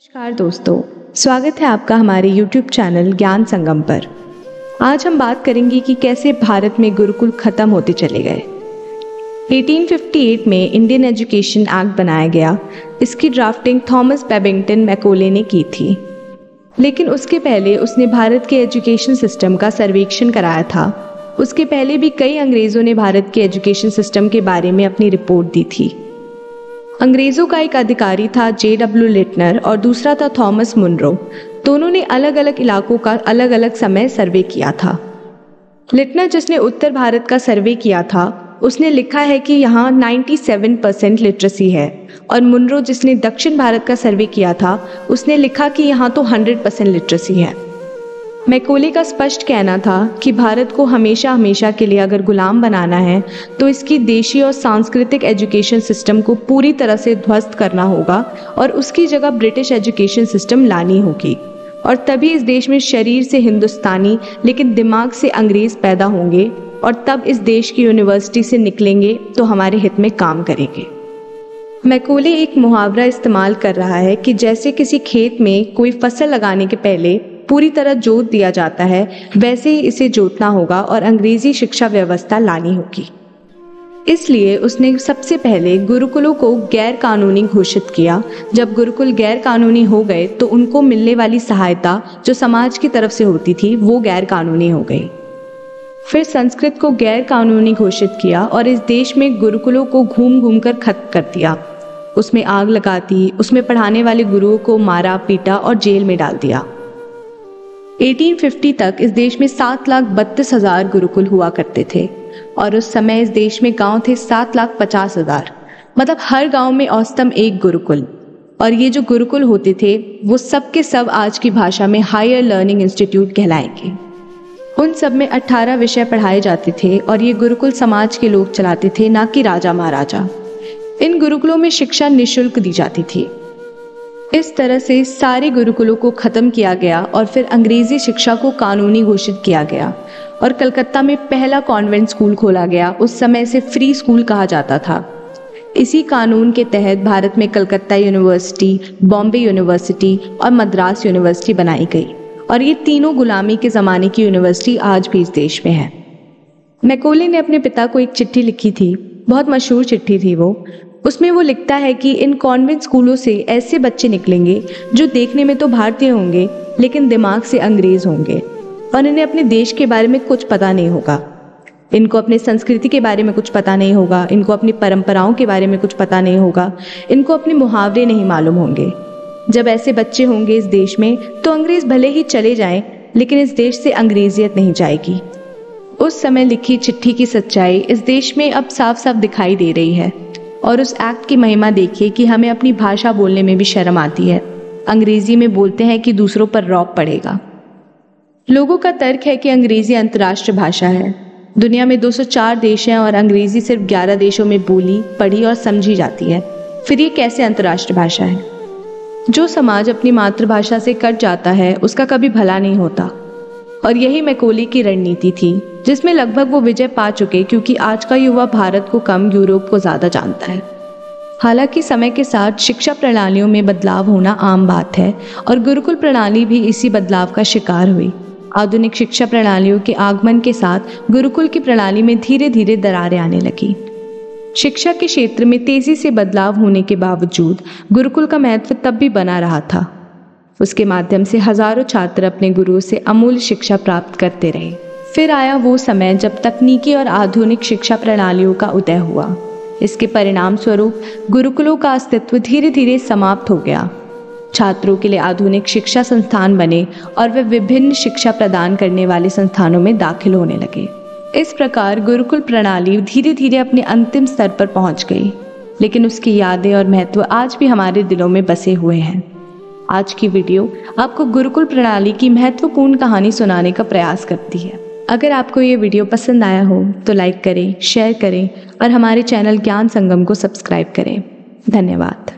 नमस्कार दोस्तों, स्वागत है आपका हमारे YouTube चैनल ज्ञान संगम पर। आज हम बात करेंगे कि कैसे भारत में गुरुकुल खत्म होते चले गए। 1858 में इंडियन एजुकेशन एक्ट बनाया गया। इसकी ड्राफ्टिंग थॉमस बेबिंगटन मैकॉले ने की थी, लेकिन उसके पहले उसने भारत के एजुकेशन सिस्टम का सर्वेक्षण कराया था। उसके पहले भी कई अंग्रेज़ों ने भारत के एजुकेशन सिस्टम के बारे में अपनी रिपोर्ट दी थी। अंग्रेज़ों का एक अधिकारी था J.W. लिटनर और दूसरा था थॉमस मुनरो। दोनों ने अलग अलग इलाकों का अलग अलग समय सर्वे किया था। लिटनर, जिसने उत्तर भारत का सर्वे किया था, उसने लिखा है कि यहाँ 97% लिटरेसी है, और मुनरो, जिसने दक्षिण भारत का सर्वे किया था, उसने लिखा कि यहाँ तो 100% लिटरेसी है। मैकॉले का स्पष्ट कहना था कि भारत को हमेशा हमेशा के लिए अगर गुलाम बनाना है तो इसकी देशी और सांस्कृतिक एजुकेशन सिस्टम को पूरी तरह से ध्वस्त करना होगा और उसकी जगह ब्रिटिश एजुकेशन सिस्टम लानी होगी, और तभी इस देश में शरीर से हिंदुस्तानी लेकिन दिमाग से अंग्रेज पैदा होंगे, और तब इस देश की यूनिवर्सिटी से निकलेंगे तो हमारे हित में काम करेंगे। मैकॉले एक मुहावरा इस्तेमाल कर रहा है कि जैसे किसी खेत में कोई फसल लगाने के पहले पूरी तरह जोत दिया जाता है, वैसे ही इसे जोतना होगा और अंग्रेजी शिक्षा व्यवस्था लानी होगी। इसलिए उसने सबसे पहले गुरुकुलों को गैर कानूनी घोषित किया। जब गुरुकुल गैर कानूनी हो गए तो उनको मिलने वाली सहायता जो समाज की तरफ से होती थी वो गैर कानूनी हो गई। फिर संस्कृत को गैर कानूनी घोषित किया और इस देश में गुरुकुलों को घूम घूम कर खत्म कर दिया। उसमें आग लगा दी, उसमें पढ़ाने वाले गुरुओं को मारा पीटा और जेल में डाल दिया। 1850 तक इस देश में 7,32,000 गुरुकुल हुआ करते थे, और उस समय इस देश में गांव थे 7,50,000। मतलब हर गांव में औसतन एक गुरुकुल। और ये जो गुरुकुल होते थे वो सब के सब आज की भाषा में हायर लर्निंग इंस्टीट्यूट कहलाएंगे। उन सब में 18 विषय पढ़ाए जाते थे, और ये गुरुकुल समाज के लोग चलाते थे, ना कि राजा महाराजा। इन गुरुकुलों में शिक्षा निःशुल्क दी जाती थी। इस तरह से सारे गुरुकुलों को खत्म किया गया और फिर अंग्रेजी शिक्षा को कानूनी घोषित किया गया, और कलकत्ता में पहला कॉन्वेंट स्कूल खोला गया। उस समय से फ्री स्कूल कहा जाता था। इसी कानून के तहत भारत में कलकत्ता यूनिवर्सिटी, बॉम्बे यूनिवर्सिटी और मद्रास यूनिवर्सिटी बनाई गई, और ये तीनों गुलामी के ज़माने की यूनिवर्सिटी आज भी इस देश में है। मैकॉले ने अपने पिता को एक चिट्ठी लिखी थी, बहुत मशहूर चिट्ठी थी वो। उसमें वो लिखता है कि इन कॉन्वेंट स्कूलों से ऐसे बच्चे निकलेंगे जो देखने में तो भारतीय होंगे लेकिन दिमाग से अंग्रेज होंगे, और इन्हें अपने देश के बारे में कुछ पता नहीं होगा। इनको अपने संस्कृति के बारे में कुछ पता नहीं होगा, इनको अपनी परंपराओं के बारे में कुछ पता नहीं होगा, इनको अपने मुहावरे नहीं मालूम होंगे। जब ऐसे बच्चे होंगे इस देश में तो अंग्रेज भले ही चले जाएं, लेकिन इस देश से अंग्रेजियत नहीं जाएगी। उस समय लिखी चिट्ठी की सच्चाई इस देश में अब साफ साफ दिखाई दे रही है, और उस एक्ट की महिमा देखिए कि हमें अपनी भाषा बोलने में भी शर्म आती है। अंग्रेजी में बोलते हैं कि दूसरों पर रौब पड़ेगा। लोगों का तर्क है कि अंग्रेजी अंतर्राष्ट्रीय भाषा है। दुनिया में 204 देश हैं और अंग्रेजी सिर्फ 11 देशों में बोली, पढ़ी और समझी जाती है। फिर ये कैसे अंतर्राष्ट्रीय भाषा है? जो समाज अपनी मातृभाषा से कट जाता है उसका कभी भला नहीं होता, और यही मैकॉले की रणनीति थी, जिसमें लगभग वो विजय पा चुके, क्योंकि आज का युवा भारत को कम, यूरोप को ज़्यादा जानता है। हालांकि समय के साथ शिक्षा प्रणालियों में बदलाव होना आम बात है, और गुरुकुल प्रणाली भी इसी बदलाव का शिकार हुई। आधुनिक शिक्षा प्रणालियों के आगमन के साथ गुरुकुल की प्रणाली में धीरे धीरे दरारें आने लगी। शिक्षा के क्षेत्र में तेजी से बदलाव होने के बावजूद गुरुकुल का महत्व तब भी बना रहा था। उसके माध्यम से हजारों छात्र अपने गुरुओं से अमूल्य शिक्षा प्राप्त करते रहे। फिर आया वो समय जब तकनीकी और आधुनिक शिक्षा प्रणालियों का उदय हुआ। इसके परिणाम स्वरूप गुरुकुलों का अस्तित्व धीरे धीरे समाप्त हो गया। छात्रों के लिए आधुनिक शिक्षा संस्थान बने और वे विभिन्न शिक्षा प्रदान करने वाले संस्थानों में दाखिल होने लगे। इस प्रकार गुरुकुल प्रणाली धीरे धीरे अपने अंतिम स्तर पर पहुंच गई, लेकिन उसकी यादें और महत्व आज भी हमारे दिलों में बसे हुए हैं। आज की वीडियो आपको गुरुकुल प्रणाली की महत्वपूर्ण कहानी सुनाने का प्रयास करती है। अगर आपको ये वीडियो पसंद आया हो तो लाइक करें, शेयर करें और हमारे चैनल ज्ञान संगम को सब्सक्राइब करें। धन्यवाद।